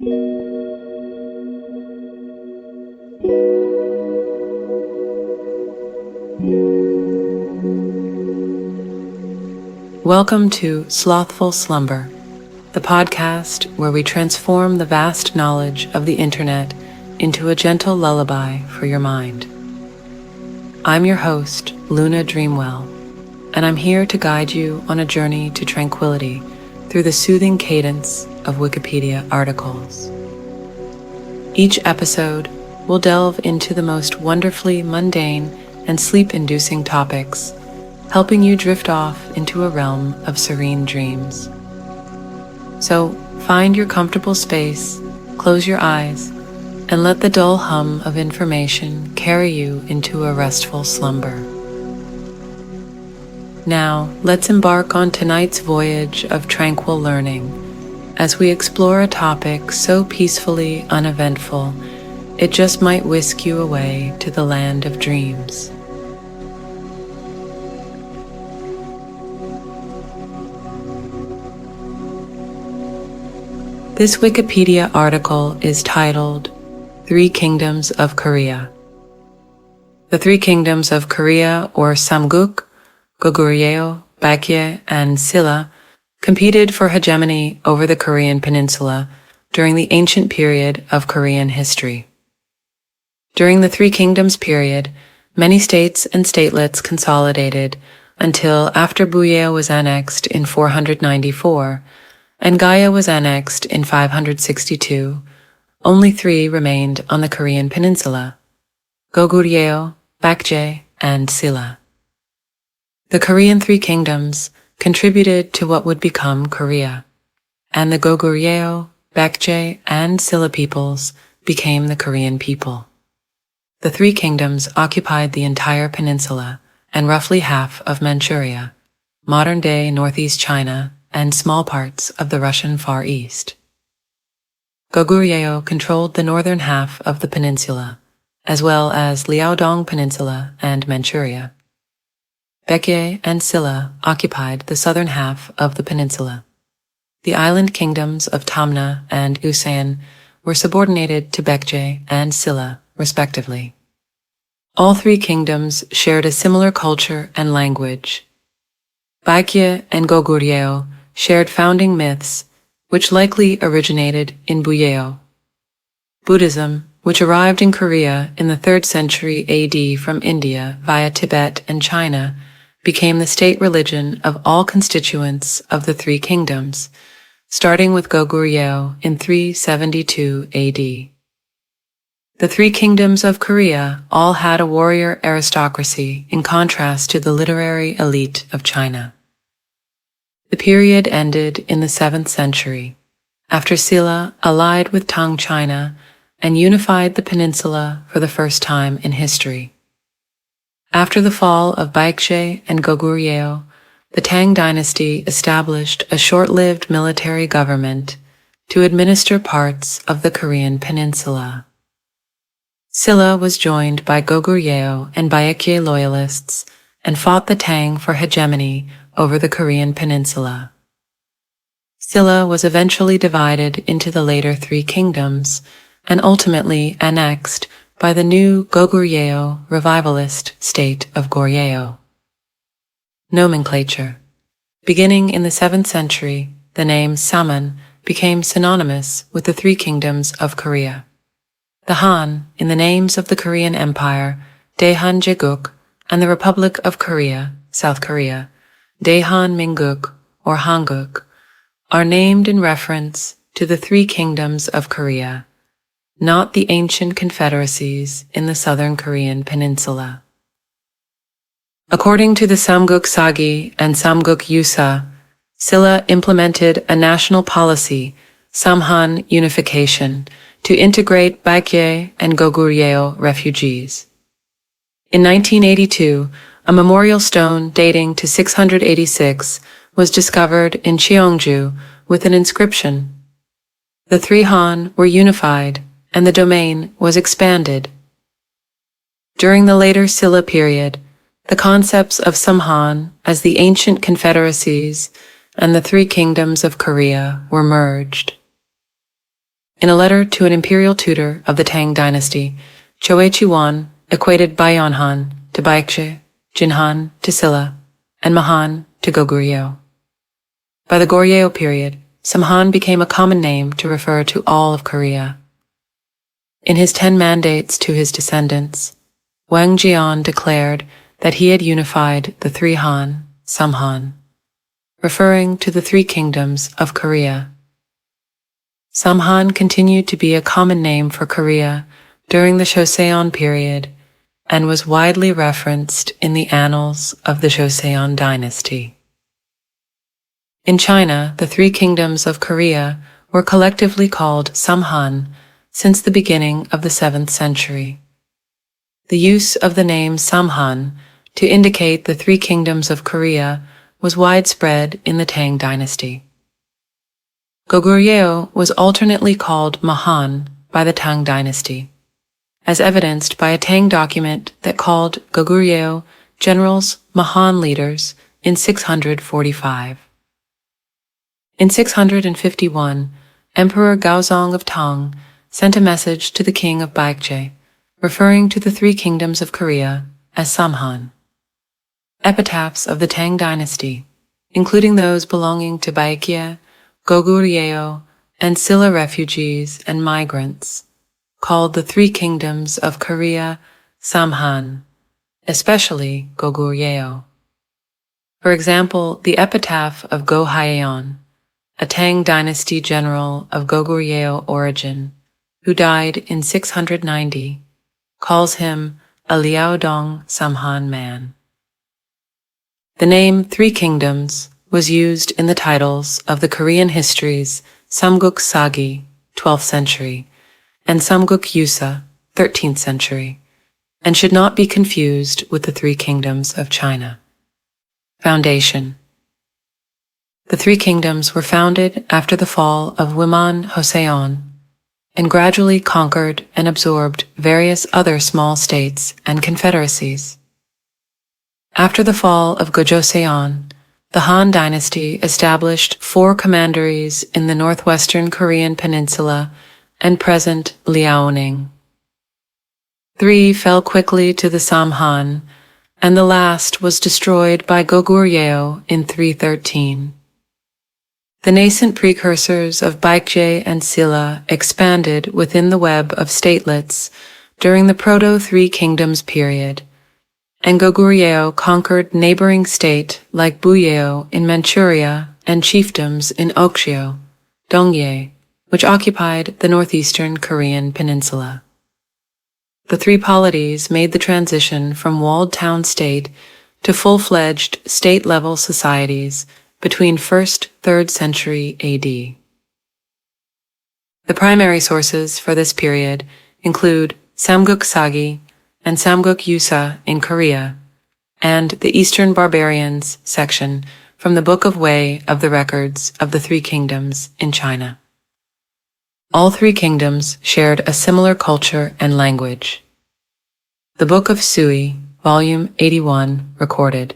Welcome to Slothful Slumber, the podcast where we transform the vast knowledge of the internet into a gentle lullaby for your mind. I'm your host, Luna Dreamwell, and I'm here to guide you on a journey to tranquility through the soothing cadence of Wikipedia articles. Each episode will delve into the most wonderfully mundane and sleep-inducing topics, helping you drift off into a realm of serene dreams. So find your comfortable space, close your eyes, and let the dull hum of information carry you into a restful slumber. Now, let's embark on tonight's voyage of tranquil learning as we explore a topic so peacefully uneventful, it just might whisk you away to the land of dreams. This Wikipedia article is titled Three Kingdoms of Korea. The Three Kingdoms of Korea, or Samguk, Goguryeo, Baekje, and Silla, competed for hegemony over the Korean peninsula during the ancient period of Korean history. During the Three Kingdoms period, many states and statelets consolidated until after Buye was annexed in 494, and Gaya was annexed in 562, only three remained on the Korean peninsula: Goguryeo, Baekje, and Silla. The Korean Three Kingdoms contributed to what would become Korea, and the Goguryeo, Baekje, and Silla peoples became the Korean people. The Three Kingdoms occupied the entire peninsula and roughly half of Manchuria, modern-day northeast China, and small parts of the Russian Far East. Goguryeo controlled the northern half of the peninsula, as well as Liaodong Peninsula and Manchuria. Baekje and Silla occupied the southern half of the peninsula. The island kingdoms of Tamna and Usain were subordinated to Baekje and Silla, respectively. All three kingdoms shared a similar culture and language. Baekje and Goguryeo shared founding myths, which likely originated in Buyeo. Buddhism, which arrived in Korea in the 3rd century AD from India via Tibet and China, became the state religion of all constituents of the Three Kingdoms, starting with Goguryeo in 372 AD. The Three Kingdoms of Korea all had a warrior aristocracy in contrast to the literary elite of China. The period ended in the 7th century, after Silla allied with Tang China and unified the peninsula for the first time in history. After the fall of Baekje and Goguryeo, the Tang dynasty established a short-lived military government to administer parts of the Korean peninsula. Silla was joined by Goguryeo and Baekje loyalists and fought the Tang for hegemony over the Korean peninsula. Silla was eventually divided into the later Three Kingdoms and ultimately annexed by the new Goguryeo revivalist state of Goryeo. Nomenclature. Beginning in the 7th century, the name Saman became synonymous with the Three Kingdoms of Korea. The Han in the names of the Korean Empire, Daehan Jeguk, and the Republic of Korea, South Korea, Daehan Minguk or Hanguk, are named in reference to the Three Kingdoms of Korea, not the ancient confederacies in the southern Korean peninsula. According to the Samguk Sagi and Samguk Yusa, Silla implemented a national policy, Samhan unification, to integrate Baekje and Goguryeo refugees. In 1982, a memorial stone dating to 686 was discovered in Cheongju with an inscription. The three Han were unified and the domain was expanded. During the later Silla period, the concepts of Samhan as the ancient confederacies and the Three Kingdoms of Korea were merged. In a letter to an imperial tutor of the Tang dynasty, Choe Chi-wan equated Baiyonhan to Baekje, Jinhan to Silla, and Mahan to Goguryeo. By the Goryeo period, Samhan became a common name to refer to all of Korea. In his 10 mandates to his descendants, Wang Jian declared that he had unified the 3 Han, Samhan, referring to the 3 kingdoms of Korea. Samhan continued to be a common name for Korea during the Joseon period and was widely referenced in the annals of the Joseon dynasty. In China, the 3 kingdoms of Korea were collectively called Samhan since the beginning of the 7th century. The use of the name Samhan to indicate the 3 kingdoms of Korea was widespread in the Tang dynasty. Goguryeo was alternately called Mahan by the Tang dynasty, as evidenced by a Tang document that called Goguryeo generals Mahan leaders in 645. In 651, Emperor Gaozong of Tang sent a message to the king of Baekje, referring to the 3 kingdoms of Korea as Samhan. Epitaphs of the Tang dynasty, including those belonging to Baekje, Goguryeo, and Silla refugees and migrants, called the 3 kingdoms of Korea Samhan, especially Goguryeo. For example, the epitaph of Go Haeyeon, a Tang dynasty general of Goguryeo origin, who died in 690, calls him a Liaodong Samhan man. The name 3 Kingdoms was used in the titles of the Korean histories Samguk Sagi, 12th century, and Samguk Yusa, 13th century, and should not be confused with the 3 Kingdoms of China. Foundation. The 3 kingdoms were founded after the fall of Wiman Joseon and gradually conquered and absorbed various other small states and confederacies. After the fall of Gojoseon, the Han dynasty established 4 commanderies in the northwestern Korean peninsula and present Liaoning. 3 fell quickly to the Samhan, and the last was destroyed by Goguryeo in 313. The nascent precursors of Baekje and Silla expanded within the web of statelets during the Proto-Three Kingdoms period, and Goguryeo conquered neighboring state like Buyeo in Manchuria and chiefdoms in Okshio, Dongye, which occupied the northeastern Korean peninsula. The 3 polities made the transition from walled town state to full-fledged state-level societies between 1st–3rd century AD. The primary sources for this period include Samguk Sagi and Samguk Yusa in Korea, and the Eastern Barbarians section from the Book of Wei of the Records of the 3 Kingdoms in China. All 3 kingdoms shared a similar culture and language. The Book of Sui, Volume 81, recorded,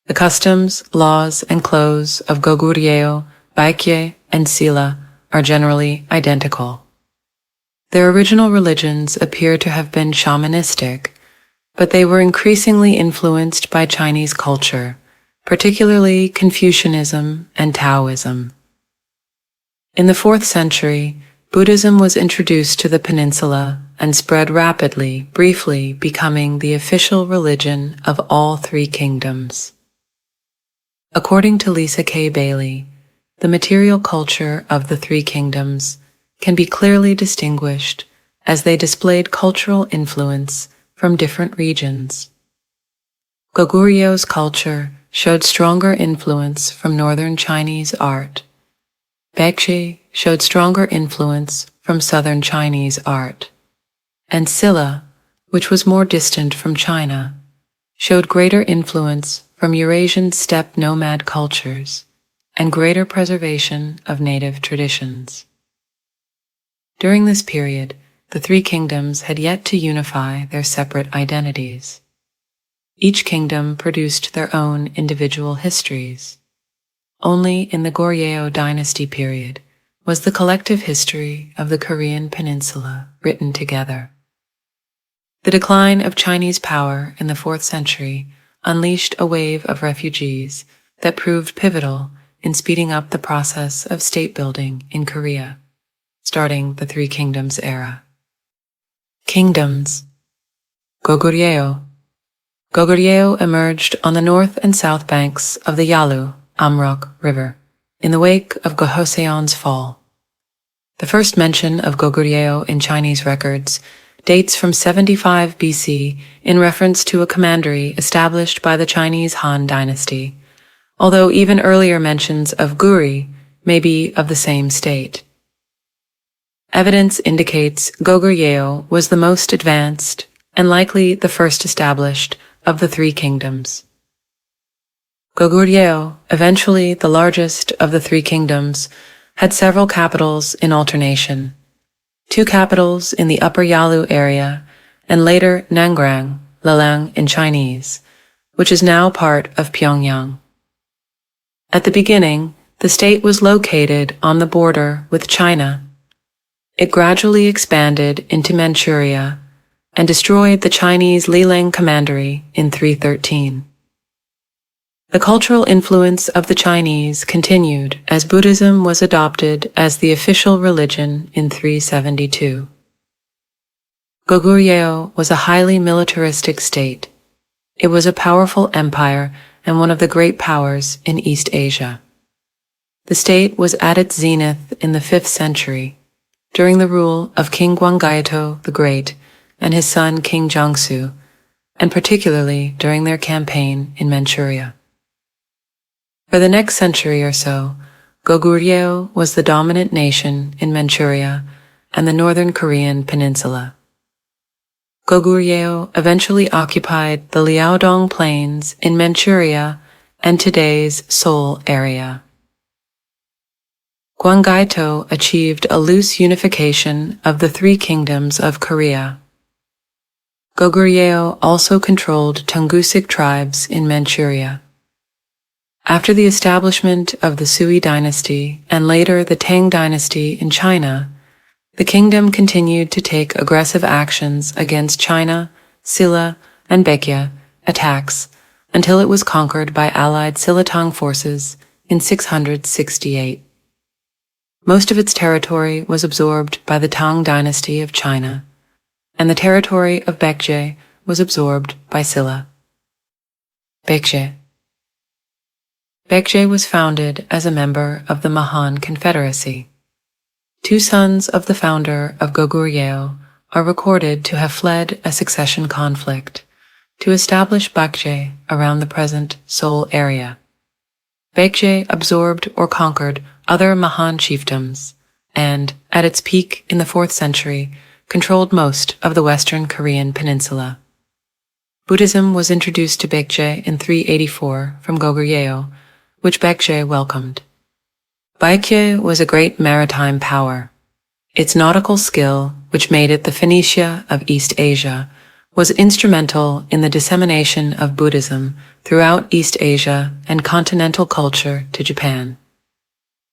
"The customs, laws, and clothes of Goguryeo, Baekje, and Silla are generally identical. Their original religions appear to have been shamanistic, but they were increasingly influenced by Chinese culture, particularly Confucianism and Taoism. In the 4th century, Buddhism was introduced to the peninsula and spread rapidly, briefly becoming the official religion of all 3 kingdoms. According to Lisa K. Bailey, the material culture of the 3 kingdoms can be clearly distinguished as they displayed cultural influence from different regions. Goguryeo's culture showed stronger influence from northern Chinese art. Baekje showed stronger influence from southern Chinese art. And Silla, which was more distant from China, showed greater influence from Eurasian steppe nomad cultures and greater preservation of native traditions. During this period, the 3 kingdoms had yet to unify their separate identities. Each kingdom produced their own individual histories. Only in the Goryeo dynasty period was the collective history of the Korean peninsula written together. The decline of Chinese power in the 4th century unleashed a wave of refugees that proved pivotal in speeding up the process of state building in Korea, starting the Three Kingdoms era. Kingdoms. Goguryeo. Goguryeo emerged on the north and south banks of the Yalu, Amrok River, in the wake of Gojoseon's fall. The first mention of Goguryeo in Chinese records dates from 75 BC in reference to a commandery established by the Chinese Han dynasty, although even earlier mentions of Guri may be of the same state. Evidence indicates Goguryeo was the most advanced and likely the first established of the Three Kingdoms. Goguryeo, eventually the largest of the Three Kingdoms, had several capitals in alternation. 2 capitals in the Upper Yalu area, and later Nangrang, Lelang in Chinese, which is now part of Pyongyang. At the beginning, the state was located on the border with China. It gradually expanded into Manchuria and destroyed the Chinese Lilang Commandery in 313. The cultural influence of the Chinese continued as Buddhism was adopted as the official religion in 372. Goguryeo was a highly militaristic state. It was a powerful empire and one of the great powers in East Asia. The state was at its zenith in the 5th century, during the rule of King Gwanggaeto the Great and his son King Jiangsu, and particularly during their campaign in Manchuria. For the next century or so, Goguryeo was the dominant nation in Manchuria and the northern Korean peninsula. Goguryeo eventually occupied the Liaodong Plains in Manchuria and today's Seoul area. Gwanggaeto achieved a loose unification of the Three Kingdoms of Korea. Goguryeo also controlled Tungusic tribes in Manchuria. After the establishment of the Sui dynasty and later the Tang dynasty in China, the kingdom continued to take aggressive actions against China, Silla, and Baekje attacks until it was conquered by allied Silla-Tang forces in 668. Most of its territory was absorbed by the Tang dynasty of China, and the territory of Baekje was absorbed by Silla. Baekje. Baekje was founded as a member of the Mahan Confederacy. 2 sons of the founder of Goguryeo are recorded to have fled a succession conflict to establish Baekje around the present Seoul area. Baekje absorbed or conquered other Mahan chiefdoms and, at its peak in the 4th century, controlled most of the western Korean peninsula. Buddhism was introduced to Baekje in 384 from Goguryeo, which Baekje welcomed. Baekje was a great maritime power. Its nautical skill, which made it the Phoenicia of East Asia, was instrumental in the dissemination of Buddhism throughout East Asia and continental culture to Japan.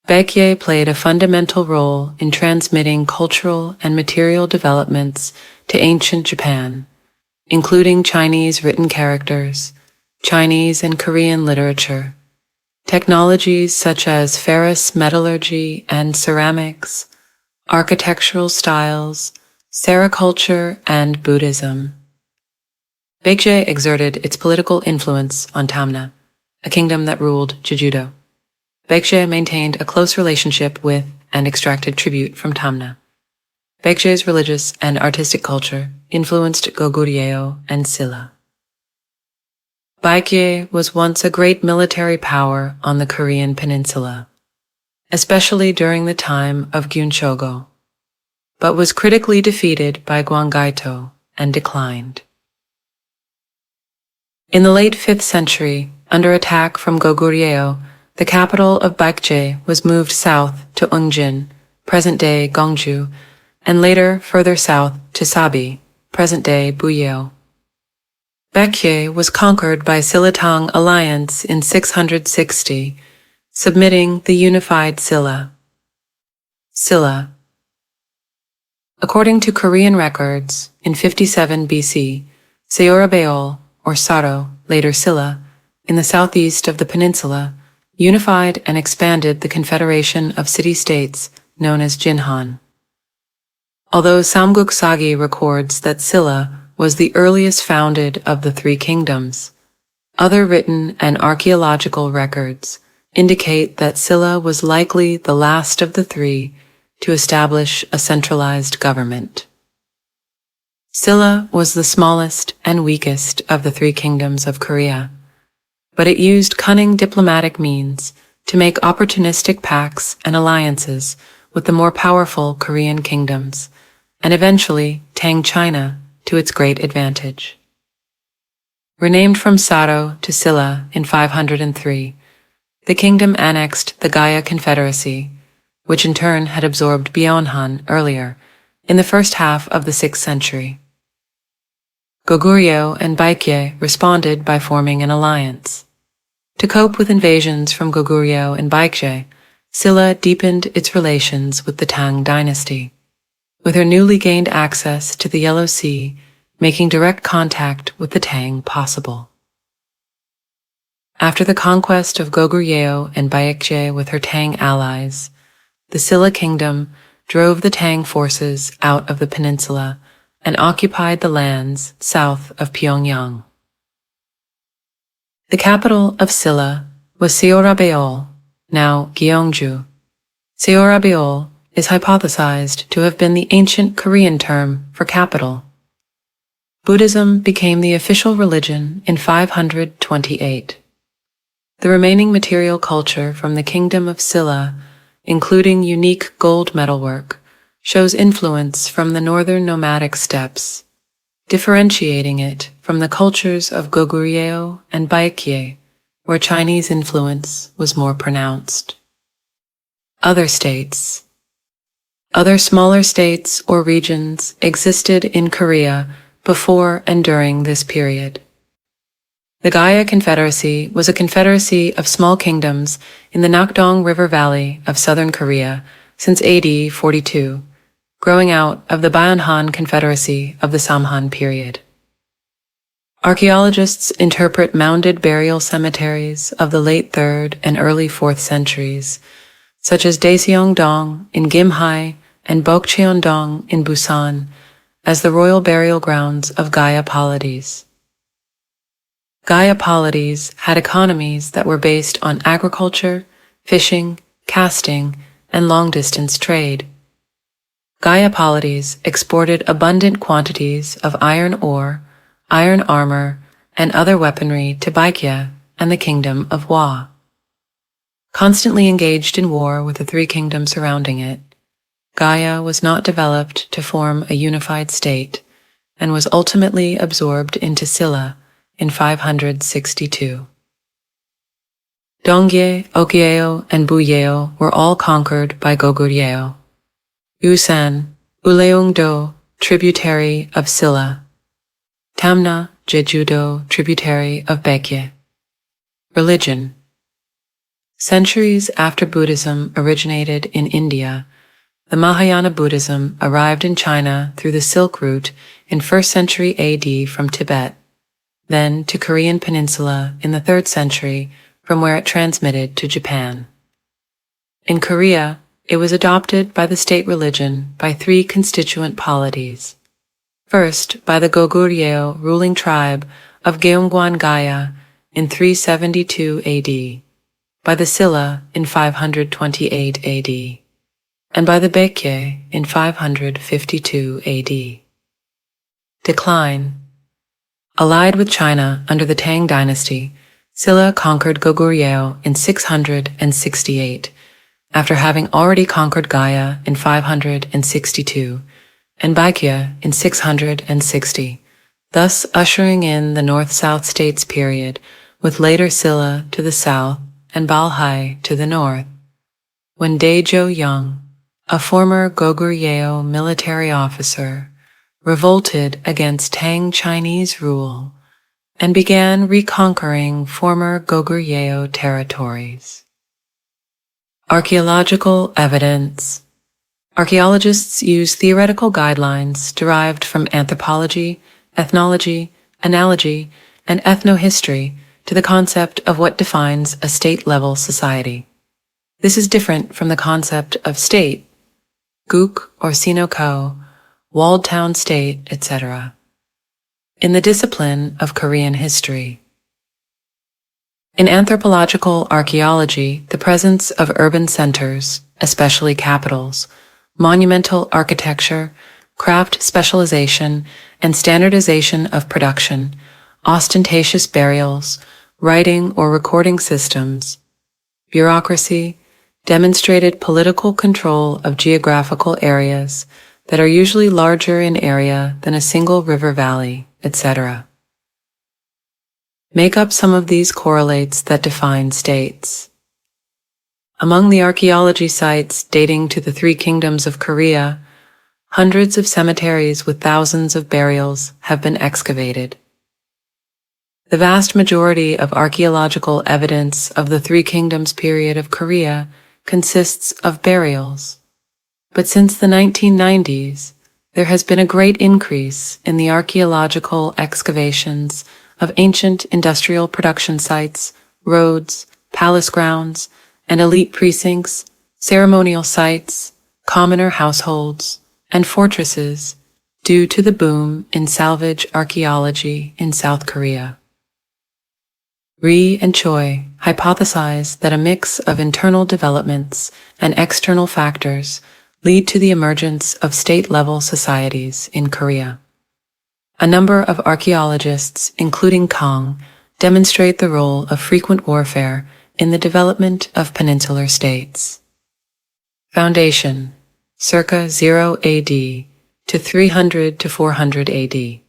Baekje played a fundamental role in transmitting cultural and material developments to ancient Japan, including Chinese written characters, Chinese and Korean literature, technologies such as ferrous metallurgy and ceramics, architectural styles, sericulture, and Buddhism. Baekje exerted its political influence on Tamna, a kingdom that ruled Jeju-do. Baekje maintained a close relationship with and extracted tribute from Tamna. Baekje's religious and artistic culture influenced Goguryeo and Silla. Baekje was once a great military power on the Korean peninsula, especially during the time of Gyunchogo, but was critically defeated by Gwanggaeto and declined. In the late 5th century, under attack from Goguryeo, the capital of Baekje was moved south to Ungjin, present-day Gwangju, and later further south to Sabi, present-day Buyeo. Baekje was conquered by Silla-Tang alliance in 660, submitting the unified Silla. Silla. According to Korean records, in 57 BC, Seorabeol, or Saro, later Silla, in the southeast of the peninsula, unified and expanded the confederation of city-states known as Jinhan. Although Samguk Sagi records that Silla was the earliest founded of the three kingdoms, other written and archaeological records indicate that Silla was likely the last of the three to establish a centralized government. Silla was the smallest and weakest of the three kingdoms of Korea, but it used cunning diplomatic means to make opportunistic pacts and alliances with the more powerful Korean kingdoms, and eventually Tang China to its great advantage. Renamed from Saro to Silla in 503, the kingdom annexed the Gaya Confederacy, which in turn had absorbed Byeonhan earlier, in the first half of the 6th century. Goguryeo and Baekje responded by forming an alliance. To cope with invasions from Goguryeo and Baekje, Silla deepened its relations with the Tang dynasty, with her newly gained access to the Yellow Sea making direct contact with the Tang possible. After the conquest of Goguryeo and Baekje with her Tang allies, the Silla kingdom drove the Tang forces out of the peninsula and occupied the lands south of Pyongyang. The capital of Silla was Seorabeol, now Gyeongju. Seorabeol is hypothesized to have been the ancient Korean term for capital. Buddhism became the official religion in 528. The remaining material culture from the kingdom of Silla, including unique gold metalwork, shows influence from the northern nomadic steppes, differentiating it from the cultures of Goguryeo and Baekje, where Chinese influence was more pronounced. Other states. Other smaller states or regions existed in Korea before and during this period. The Gaya Confederacy was a confederacy of small kingdoms in the Nakdong River Valley of southern Korea since AD 42, growing out of the Byeonhan Confederacy of the Samhan period. Archaeologists interpret mounded burial cemeteries of the late 3rd and early 4th centuries, such as Daeseong-dong in Gimhae and Bokcheon-dong in Busan, as the royal burial grounds of Gaya polities. Gaya polities had economies that were based on agriculture, fishing, casting, and long-distance trade. Gaya polities exported abundant quantities of iron ore, iron armor, and other weaponry to Baekje and the kingdom of Hwa. Constantly engaged in war with the three kingdoms surrounding it, Gaya was not developed to form a unified state and was ultimately absorbed into Silla in 562. Dongye, Okyeo, and Buyeo were all conquered by Goguryeo. Usan, Uleungdo, tributary of Silla. Tamna, Jeju-do, tributary of Baekje. Religion. Centuries after Buddhism originated in India, the Mahayana Buddhism arrived in China through the Silk Route in 1st century AD from Tibet, then to Korean Peninsula in the 3rd century from where it transmitted to Japan. In Korea, it was adopted by the state religion by three constituent polities. First, by the Goguryeo ruling tribe of Gyeongwan Gaya in 372 AD, by the Silla in 528 AD, and by the Baekje in 552 AD. Decline. Allied with China under the Tang dynasty, Silla conquered Goguryeo in 668, after having already conquered Gaya in 562, and Baekje in 660, thus ushering in the North-South States period, with later Silla to the south and Balhae to the north, when Daejo Young, a former Goguryeo military officer, revolted against Tang Chinese rule and began reconquering former Goguryeo territories. Archaeological evidence. Archaeologists use theoretical guidelines derived from anthropology, ethnology, analogy, and ethnohistory to the concept of what defines a state-level society. This is different from the concept of state, Guk or Sino-ko, walled town state, etc., in the discipline of Korean history. In anthropological archaeology, the presence of urban centers, especially capitals, monumental architecture, craft specialization, and standardization of production, ostentatious burials, writing or recording systems, bureaucracy, demonstrated political control of geographical areas that are usually larger in area than a single river valley, etc. Make up some of these correlates that define states. Among the archaeology sites dating to the Three Kingdoms of Korea, hundreds of cemeteries with thousands of burials have been excavated. The vast majority of archaeological evidence of the Three Kingdoms period of Korea consists of burials. But since the 1990s, there has been a great increase in the archaeological excavations of ancient industrial production sites, roads, palace grounds, and elite precincts, ceremonial sites, commoner households, and fortresses due to the boom in salvage archaeology in South Korea. Ri and Choi hypothesize that a mix of internal developments and external factors lead to the emergence of state-level societies in Korea. A number of archaeologists, including Kang, demonstrate the role of frequent warfare in the development of peninsular states. Foundation, circa 0 AD to 300 to 400 AD.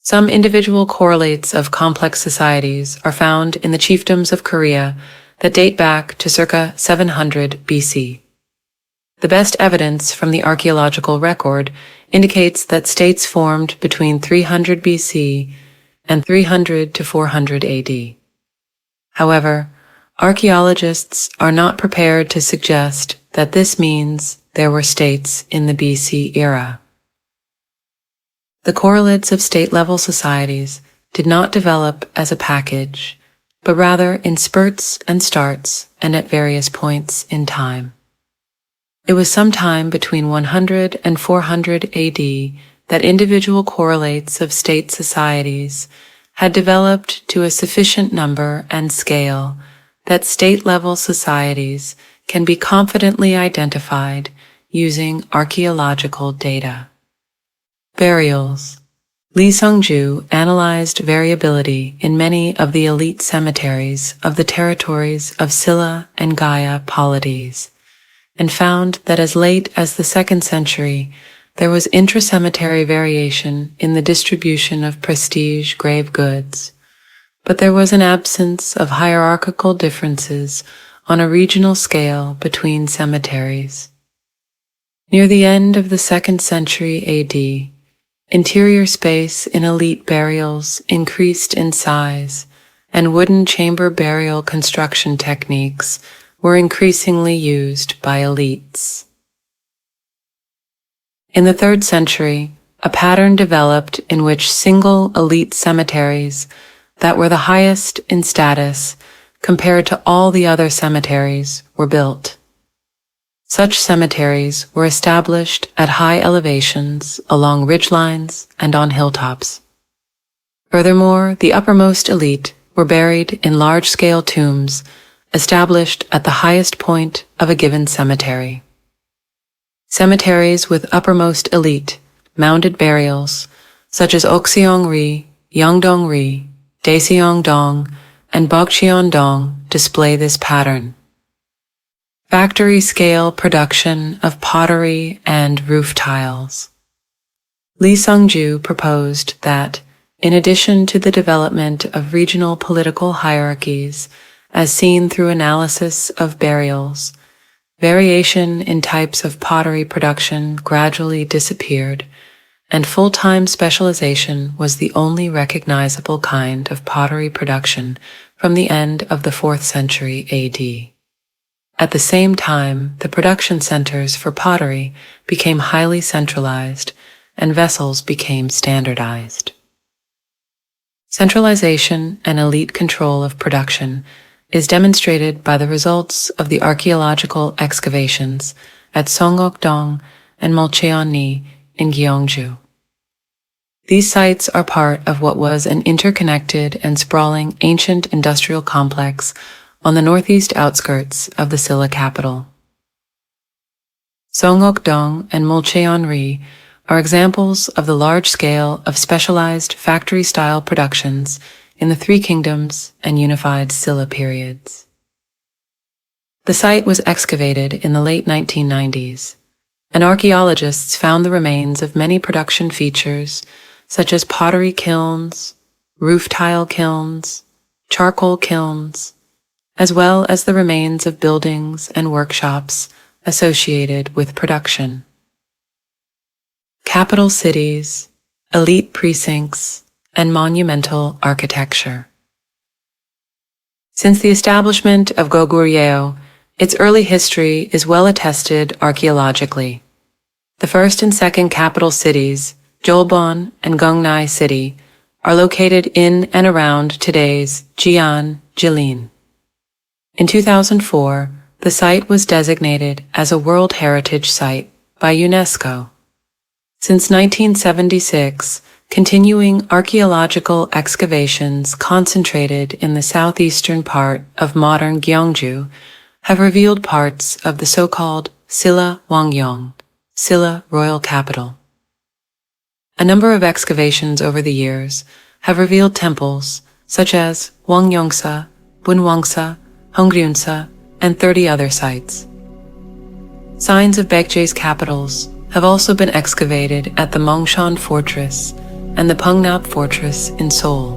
Some individual correlates of complex societies are found in the chiefdoms of Korea that date back to circa 700 BC. The best evidence from the archaeological record indicates that states formed between 300 BC and 300 to 400 AD. However, archaeologists are not prepared to suggest that this means there were states in the BC era. The correlates of state-level societies did not develop as a package, but rather in spurts and starts and at various points in time. It was sometime between 100 and 400 AD that individual correlates of state societies had developed to a sufficient number and scale that state-level societies can be confidently identified using archaeological data. Burials. Lee Sung-ju analyzed variability in many of the elite cemeteries of the territories of Silla and Gaya polities, and found that as late as the 2nd century, there was intra-cemetery variation in the distribution of prestige grave goods, but there was an absence of hierarchical differences on a regional scale between cemeteries. Near the end of the 2nd century AD, interior space in elite burials increased in size, and wooden chamber burial construction techniques were increasingly used by elites. In the 3rd century, a pattern developed in which single elite cemeteries that were the highest in status compared to all the other cemeteries were built. Such cemeteries were established at high elevations along ridgelines and on hilltops. Furthermore, the uppermost elite were buried in large-scale tombs established at the highest point of a given cemetery. Cemeteries with uppermost elite, mounded burials, such as Okseong-ri, Yeongdong-ri, Daeseong-dong, and Bokcheon-dong display this pattern. Factory-scale production of pottery and roof tiles. Lee Sung-ju proposed that, in addition to the development of regional political hierarchies, as seen through analysis of burials, variation in types of pottery production gradually disappeared, and full-time specialization was the only recognizable kind of pottery production from the end of the 4th century AD. At the same time, the production centers for pottery became highly centralized and vessels became standardized. Centralization and elite control of production is demonstrated by the results of the archaeological excavations at Songgok-dong and Molcheon-ni in Gyeongju. These sites are part of what was an interconnected and sprawling ancient industrial complex on the northeast outskirts of the Silla capital. Songgok-dong and Molcheon-ri are examples of the large scale of specialized factory-style productions in the Three Kingdoms and unified Silla periods. The site was excavated in the late 1990s, and archaeologists found the remains of many production features such as pottery kilns, roof tile kilns, charcoal kilns, as well as the remains of buildings and workshops associated with production. Capital cities, elite precincts, and monumental architecture. Since the establishment of Goguryeo, its early history is well attested archaeologically. The first and second capital cities, Jolbon and Gungnai City, are located in and around today's Jian, Jilin. In 2004, the site was designated as a World Heritage Site by UNESCO. Since 1976, continuing archaeological excavations concentrated in the southeastern part of modern Gyeongju have revealed parts of the so-called Silla Wangyong, Silla Royal Capital. A number of excavations over the years have revealed temples such as Wangyongsa, Bunwangsa, Hongryunsa, and 30 other sites. Signs of Baekje's capitals have also been excavated at the Mongshan Fortress and the Pungnap Fortress in Seoul,